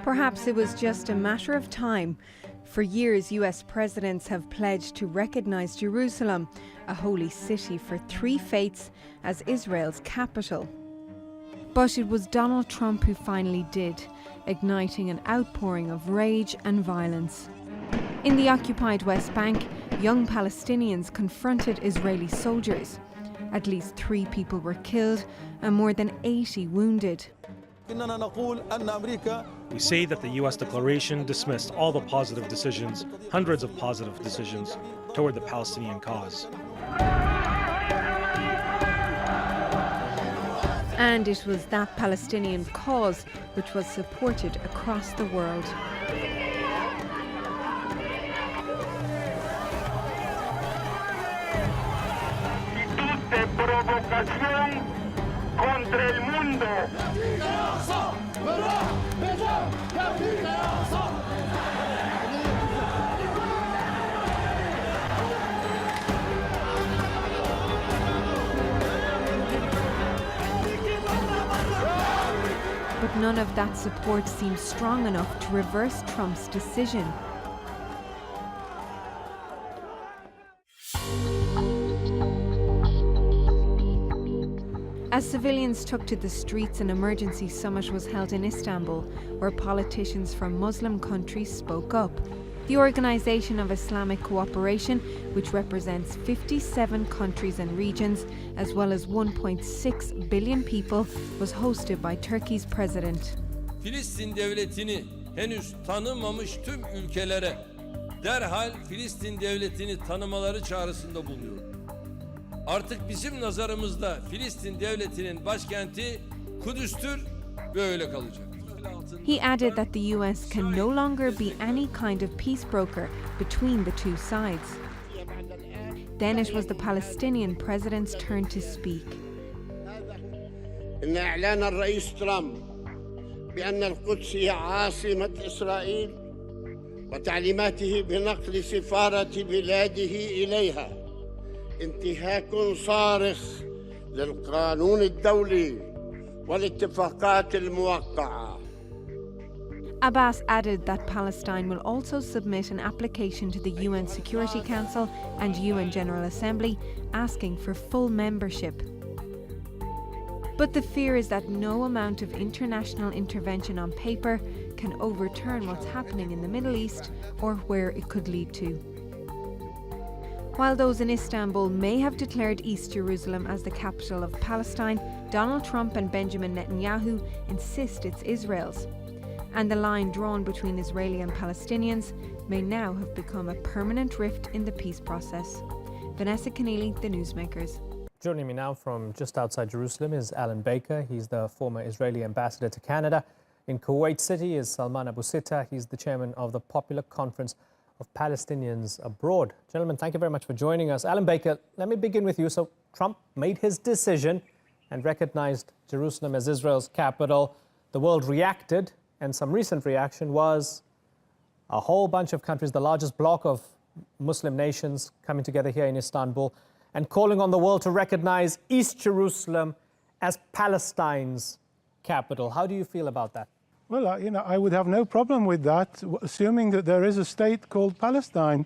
Perhaps it was just a matter of time. For years, US presidents have pledged to recognize Jerusalem, a holy city for three faiths, as Israel's capital. But it was Donald Trump who finally did, igniting an outpouring of rage and violence. In the occupied West Bank, young Palestinians confronted Israeli soldiers. At least 3 people were killed and more than 80 wounded. We say that the US declaration dismissed all the positive decisions, hundreds of positive decisions, toward the Palestinian cause. And it was that Palestinian cause which was supported across the world. Contra el mundo. But none of that support seemed strong enough to reverse Trump's decision. As civilians took to the streets, an emergency summit was held in Istanbul, where politicians from Muslim countries spoke up. The Organisation of Islamic Cooperation, which represents 57 countries and regions, as well as 1.6 billion people, was hosted by Turkey's president. Filistin devletini henüz tanımamış tüm ülkelere derhal Filistin devletini tanımaları çağrısında bulunuyor. Artık bizim nazarımızda Filistin devletinin başkenti Kudüs'tür ve öyle kalacak. He added that the US can no longer be any kind of peace broker between the two sides. Then it was the Palestinian president's turn to speak. إن إعلان الرئيس ترامب بأن القدس هي عاصمة إسرائيل وتعليماته بنقل سفارة بلاده إليها انتهاك صارخ للقانون الدولي والاتفاقات الموقعة. Abbas added that Palestine will also submit an application to the UN Security Council and UN General Assembly asking for full membership. But the fear is that no amount of international intervention on paper can overturn what's happening in the Middle East or where it could lead to. While those in Istanbul may have declared East Jerusalem as the capital of Palestine, Donald Trump and Benjamin Netanyahu insist it's Israel's. And the line drawn between Israeli and Palestinians may now have become a permanent rift in the peace process. Vanessa Keneally, The Newsmakers. Joining me now from just outside Jerusalem is Alan Baker. He's the former Israeli ambassador to Canada. In Kuwait City is Salman Abu Sitta. He's the chairman of the Popular Conference of Palestinians Abroad. Gentlemen, thank you very much for joining us. Alan Baker, let me begin with you. So Trump made his decision and recognized Jerusalem as Israel's capital. The world reacted, and some recent reaction was a whole bunch of countries, the largest bloc of Muslim nations coming together here in Istanbul and calling on the world to recognize East Jerusalem as Palestine's capital. How do you feel about that? Well, I would have no problem with that, assuming that there is a state called Palestine.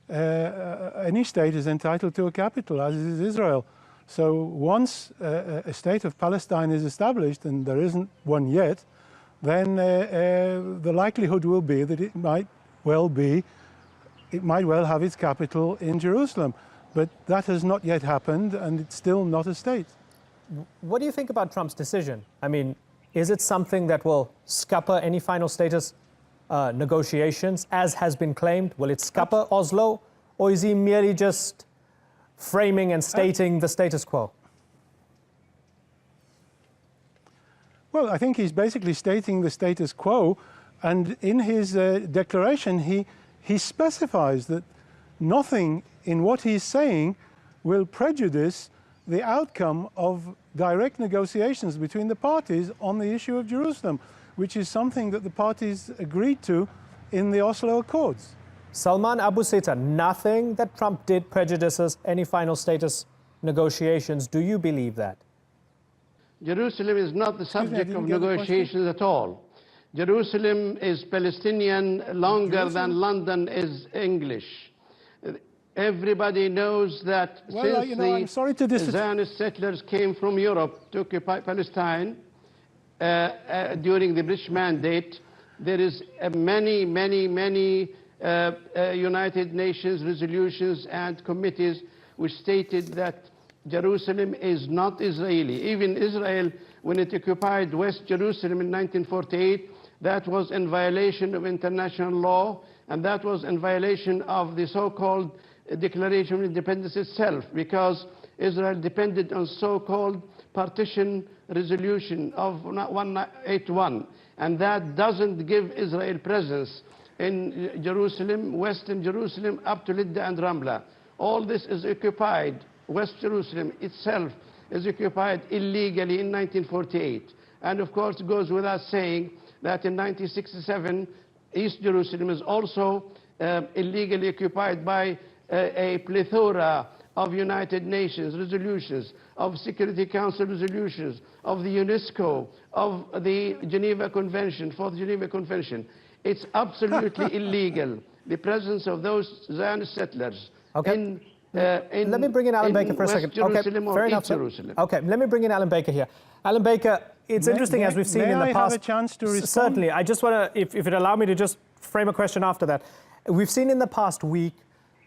Any state is entitled to a capital, as is Israel. So once a state of Palestine is established, and there isn't one yet, then the likelihood will be that it might well have its capital in Jerusalem. But that has not yet happened, and it's still not a state. What do you think about Trump's decision? I mean, is it something that will scupper any final status negotiations, as has been claimed? Will it scupper Oslo, or is he merely just framing and stating the status quo? Well, I think he's basically stating the status quo, and in his declaration he specifies that nothing in what he's saying will prejudice the outcome of direct negotiations between the parties on the issue of Jerusalem, which is something that the parties agreed to in the Oslo Accords. Salman Abu Sitta, nothing that Trump did prejudices any final status negotiations. Do you believe that? Jerusalem is not the subject of negotiations at all. Jerusalem is Palestinian longer than London is English. Everybody knows that since I'm sorry to the Zionist settlers came from Europe to occupy Palestine during the British Mandate, there is many United Nations resolutions and committees which stated that Jerusalem is not Israeli. Even Israel, when it occupied West Jerusalem in 1948, that was in violation of international law, and that was in violation of the so-called Declaration of Independence itself, because Israel depended on so-called partition resolution of 181, and that doesn't give Israel presence in Jerusalem, Western Jerusalem, up to Lidda and Ramla. All this is occupied. West Jerusalem itself is occupied illegally in 1948. And of course, it goes without saying that in 1967, East Jerusalem is also illegally occupied by a plethora of United Nations resolutions, of Security Council resolutions, of the UNESCO, of the Geneva Convention, for the Geneva Convention. It's absolutely illegal, the presence of those Zionist settlers in let me bring in Alan Baker for a second. Okay, fair enough. Jerusalem. Okay, let me bring in Alan Baker here. Alan Baker, it's interesting as we've seen in the past. May I have a chance to respond? Certainly. I just want to, if it allow me to just frame a question after that. We've seen in the past week,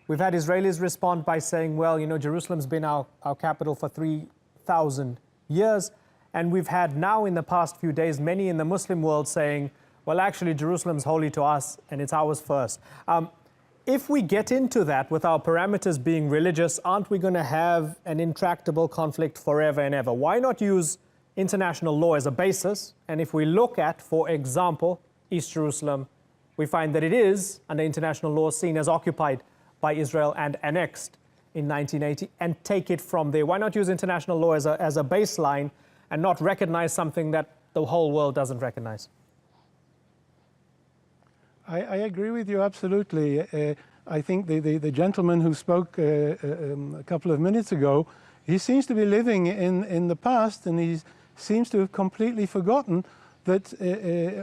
we've had Israelis respond by saying, well, you know, Jerusalem's been our capital for 3,000 years. And we've had now in the past few days, many in the Muslim world saying, well, actually, Jerusalem's holy to us and it's ours first. If we get into that with our parameters being religious, aren't we going to have an intractable conflict forever and ever? Why not use international law as a basis? And if we look at, for example, East Jerusalem, we find that it is, under international law, seen as occupied by Israel and annexed in 1980, and take it from there. Why not use international law as a baseline and not recognize something that the whole world doesn't recognize? I agree with you absolutely. I think the gentleman who spoke a couple of minutes ago, he seems to be living in the past, and he seems to have completely forgotten that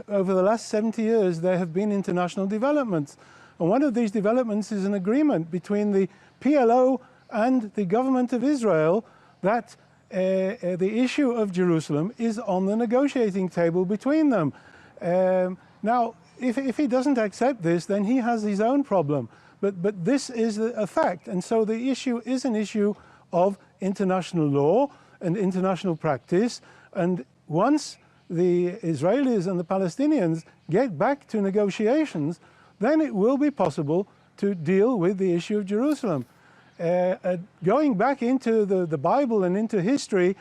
over the last 70 years there have been international developments. And one of these developments is an agreement between the PLO and the government of Israel that the issue of Jerusalem is on the negotiating table between them. Now, if he doesn't accept this, then he has his own problem. But this is a fact. And so the issue is an issue of international law and international practice. And once the Israelis and the Palestinians get back to negotiations, then it will be possible to deal with the issue of Jerusalem. Going back into the Bible and into history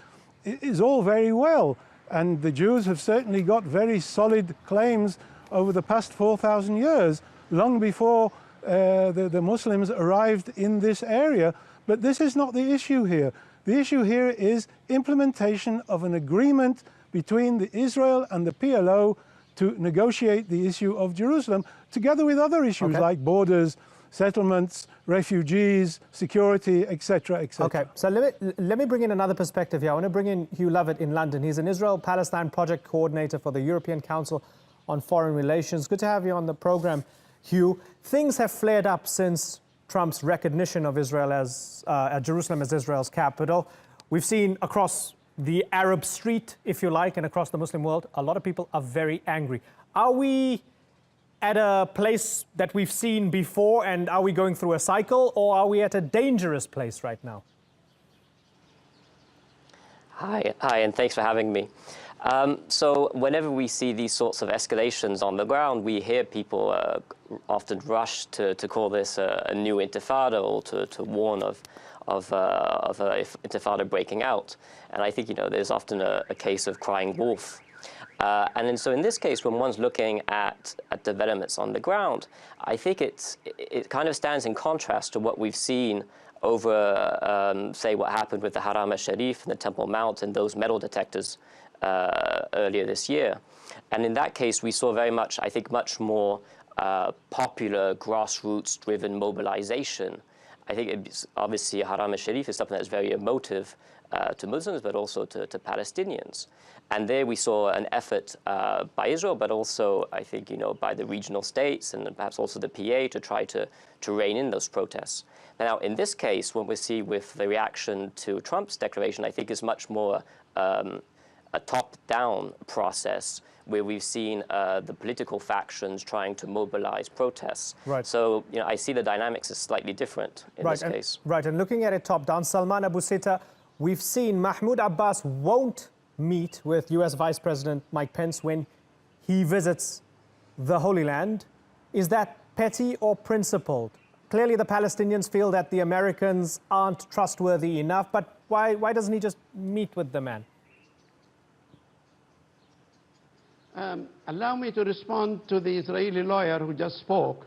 is all very well. And the Jews have certainly got very solid claims over the past 4,000 years, long before the Muslims arrived in this area. But this is not the issue here. The issue here is implementation of an agreement between the Israel and the PLO to negotiate the issue of Jerusalem, together with other issues like borders, settlements, refugees, security, etc., etc. Okay, so let me bring in another perspective here. I want to bring in Hugh Lovett in London. He's an Israel-Palestine project coordinator for the European Council on Foreign Relations. Good to have you on the program, Hugh. Things have flared up since Trump's recognition of Israel as Jerusalem as Israel's capital. We've seen across the Arab street, if you like, and across the Muslim world, a lot of people are very angry. Are we at a place that we've seen before, and are we going through a cycle, or are we at a dangerous place right now? Hi, and thanks for having me. So whenever we see these sorts of escalations on the ground, we hear people often rush to call this a new intifada, or to warn of an intifada breaking out. And I think, you know, there's often a case of crying wolf. And then so in this case, when one's looking at developments on the ground, I think it kind of stands in contrast to what we've seen over, say, what happened with the Haram al-Sharif and the Temple Mount and those metal detectors earlier this year. And in that case, we saw very much, I think, much more popular, grassroots-driven mobilization. I think obviously Haram al-Sharif is something that's very emotive to Muslims, but also to Palestinians. And there we saw an effort by Israel, but also, I think, by the regional states and perhaps also the PA to try to rein in those protests. Now, in this case, what we see with the reaction to Trump's declaration, I think is much more a top-down process where we've seen the political factions trying to mobilize protests. Right. So, I see the dynamics as slightly different in this case. Right, and looking at it top-down, Salman Abusitta, we've seen Mahmoud Abbas won't meet with US Vice President Mike Pence when he visits the Holy Land. Is that petty or principled? Clearly the Palestinians feel that the Americans aren't trustworthy enough, but why doesn't he just meet with the man? Allow me to respond to the Israeli lawyer who just spoke.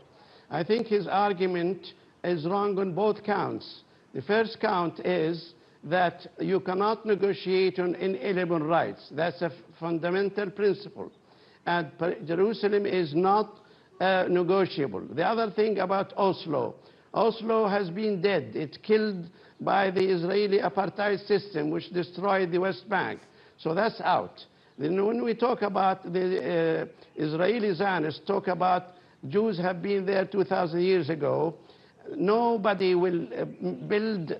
I think his argument is wrong on both counts. The first count is that you cannot negotiate on inalienable rights. That's a fundamental principle. And Jerusalem is not negotiable. The other thing about Oslo. Oslo has been dead. It's killed by the Israeli apartheid system, which destroyed the West Bank. So that's out. Then when we talk about the Israeli Zionists, talk about Jews have been there 2,000 years ago, nobody will build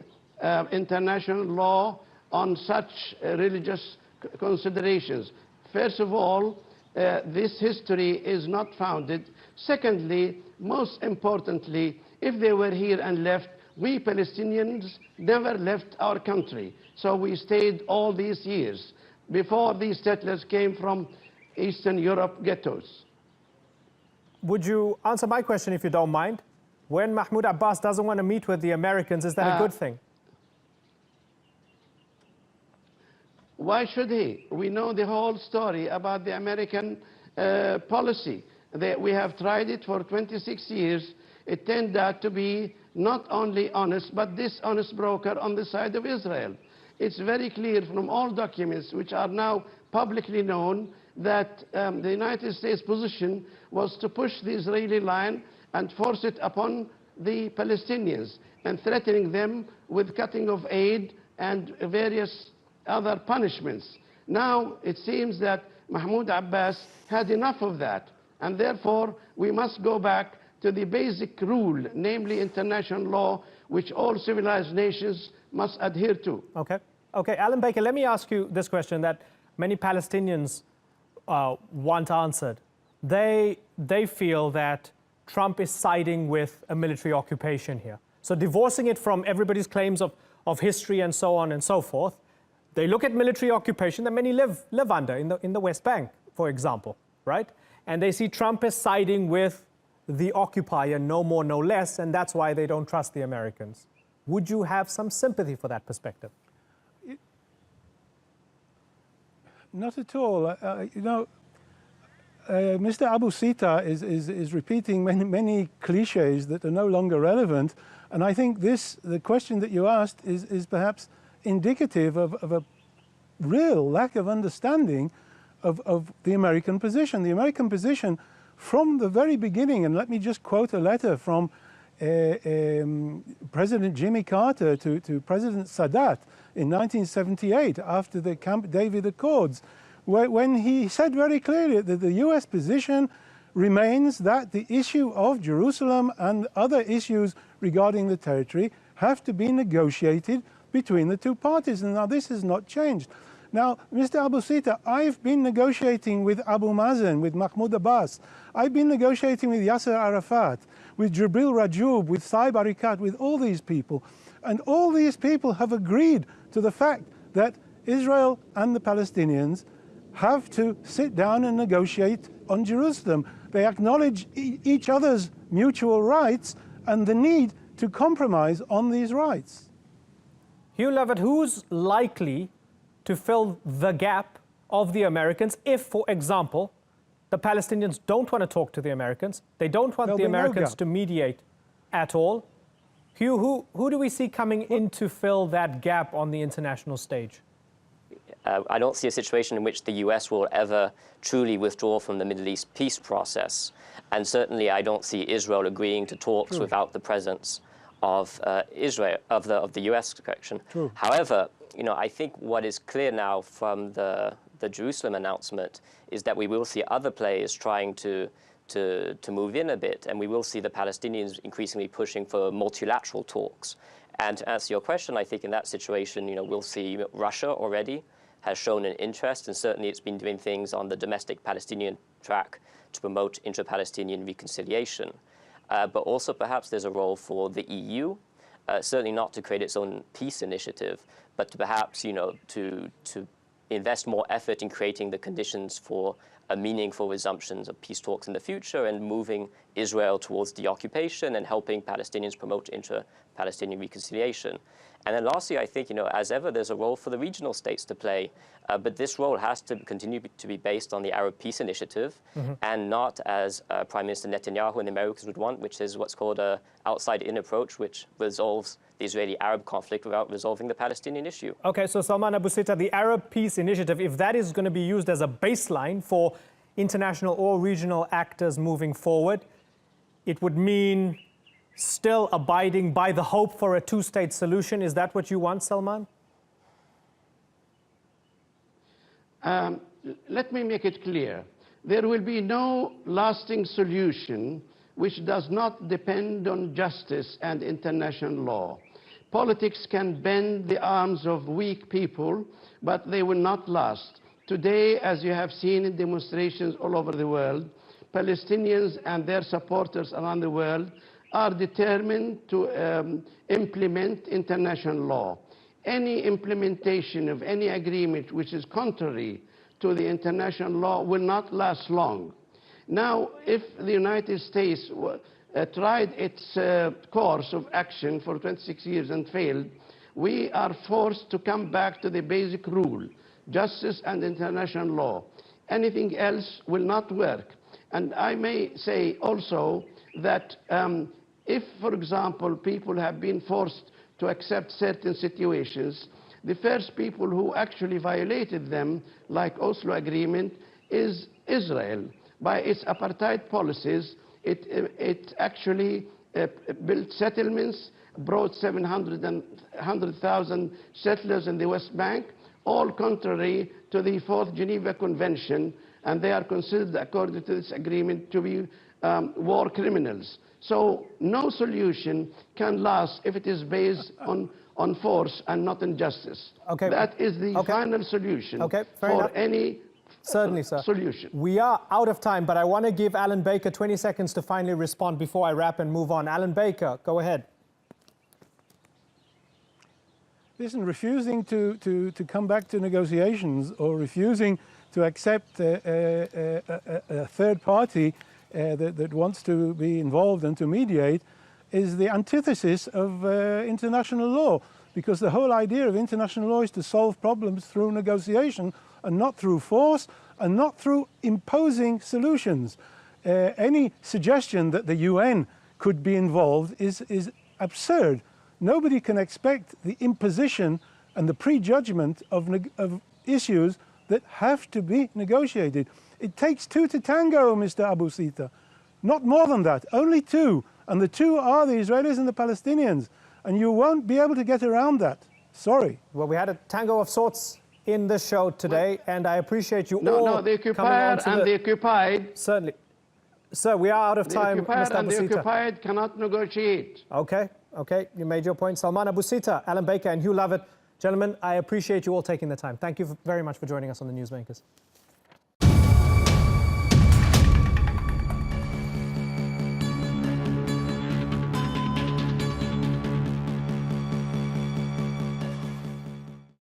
international law on such religious considerations. First of all, this history is not founded. Secondly, most importantly, if they were here and left, we Palestinians never left our country. So we stayed all these years before these settlers came from Eastern Europe ghettos. Would you answer my question if you don't mind? When Mahmoud Abbas doesn't want to meet with the Americans, is that a good thing? Why should he? We know the whole story about the American policy. We have tried it for 26 years. It turned out to be not only honest, but dishonest broker on the side of Israel. It's very clear from all documents which are now publicly known that the United States position was to push the Israeli line and force it upon the Palestinians and threatening them with cutting of aid and various other punishments. Now it seems that Mahmoud Abbas had enough of that, and therefore we must go back to the basic rule, namely international law, which all civilized nations must adhere to. Okay, Alan Baker, let me ask you this question that many Palestinians want answered. They feel that Trump is siding with a military occupation here. So divorcing it from everybody's claims of history and so on and so forth, they look at military occupation that many live under in the West Bank, for example, right? And they see Trump as siding with the occupier, no more, no less, and that's why they don't trust the Americans. Would you have some sympathy for that perspective? Not at all. Mr. Abusitta is repeating many cliches that are no longer relevant, and I think the question that you asked is perhaps indicative of a real lack of understanding of the American position. The American position from the very beginning, and let me just quote a letter from President Jimmy Carter to President Sadat in 1978 after the Camp David Accords, when he said very clearly that the US position remains that the issue of Jerusalem and other issues regarding the territory have to be negotiated between the two parties. And now this has not changed. Now, Mr. Abusitta, I've been negotiating with Abu Mazen, with Mahmoud Abbas. I've been negotiating with Yasser Arafat, with Jibril Rajoub, with Saib Arikat, with all these people. And all these people have agreed to the fact that Israel and the Palestinians have to sit down and negotiate on Jerusalem. They acknowledge each other's mutual rights and the need to compromise on these rights. Hugh Levitt, who's likely to fill the gap of the Americans if, for example, the Palestinians don't want to talk to the Americans, they don't want the Americans to mediate at all? Hugh, who do we see coming in to fill that gap on the international stage? I don't see a situation in which the US will ever truly withdraw from the Middle East peace process. And certainly I don't see Israel agreeing to talks without the presence of Israel, of the US, correction. However, I think what is clear now from the Jerusalem announcement is that we will see other players trying to move in a bit, and we will see the Palestinians increasingly pushing for multilateral talks. And to answer your question, I think in that situation, we'll see Russia already has shown an interest, and certainly it's been doing things on the domestic Palestinian track to promote inter-Palestinian reconciliation. But also perhaps there's a role for the EU, certainly not to create its own peace initiative, but to perhaps, to invest more effort in creating the conditions for a meaningful resumptions of peace talks in the future and moving Israel towards deoccupation and helping Palestinians promote inter-Palestinian reconciliation. And then lastly, I think, as ever, there's a role for the regional states to play, but this role has to continue to be based on the Arab Peace Initiative and not as Prime Minister Netanyahu and the Americans would want, which is what's called an outside-in approach, which resolves the Israeli-Arab conflict without resolving the Palestinian issue. Okay, so Salman Abu Sitta, the Arab Peace Initiative, if that is going to be used as a baseline for international or regional actors moving forward, it would mean still abiding by the hope for a two-state solution. Is that what you want, Salman? Let me make it clear. There will be no lasting solution which does not depend on justice and international law. Politics can bend the arms of weak people, but they will not last. Today, as you have seen in demonstrations all over the world, Palestinians and their supporters around the world are determined to implement international law. Any implementation of any agreement which is contrary to the international law will not last long. Now, if the United States tried its course of action for 26 years and failed, we are forced to come back to the basic rule, justice and international law. Anything else will not work. And I may say also that if, for example, people have been forced to accept certain situations, the first people who actually violated them, like Oslo Agreement, is Israel. By its apartheid policies, it actually built settlements, brought 100,000 settlers in the West Bank, all contrary to the Fourth Geneva Convention, and they are considered, according to this agreement, to be war criminals. So no solution can last if it is based on force and not on justice. Okay. That is the final solution for any Certainly, sir. solution. We are out of time, but I want to give Alan Baker 20 seconds to finally respond before I wrap and move on. Alan Baker, go ahead. Listen, refusing to come back to negotiations or refusing to accept a third party that wants to be involved and to mediate is the antithesis of international law, because the whole idea of international law is to solve problems through negotiation and not through force and not through imposing solutions. Any suggestion that the UN could be involved is absurd. Nobody can expect the imposition and the prejudgment of issues that have to be negotiated. It takes two to tango, Mr. Abu Sitta. Not more than that, only two. And the two are the Israelis and the Palestinians. And you won't be able to get around that. Sorry. Well, we had a tango of sorts in the show today, and I appreciate you all No, the occupier and the occupied. Certainly. Sir, we are out of time, The occupier Mr. and Abu the Sitta. occupied cannot negotiate. Okay, you made your point. Salman Abu Sitta, Alan Baker, and Hugh Lovett. Gentlemen, I appreciate you all taking the time. Thank you very much for joining us on the Newsmakers.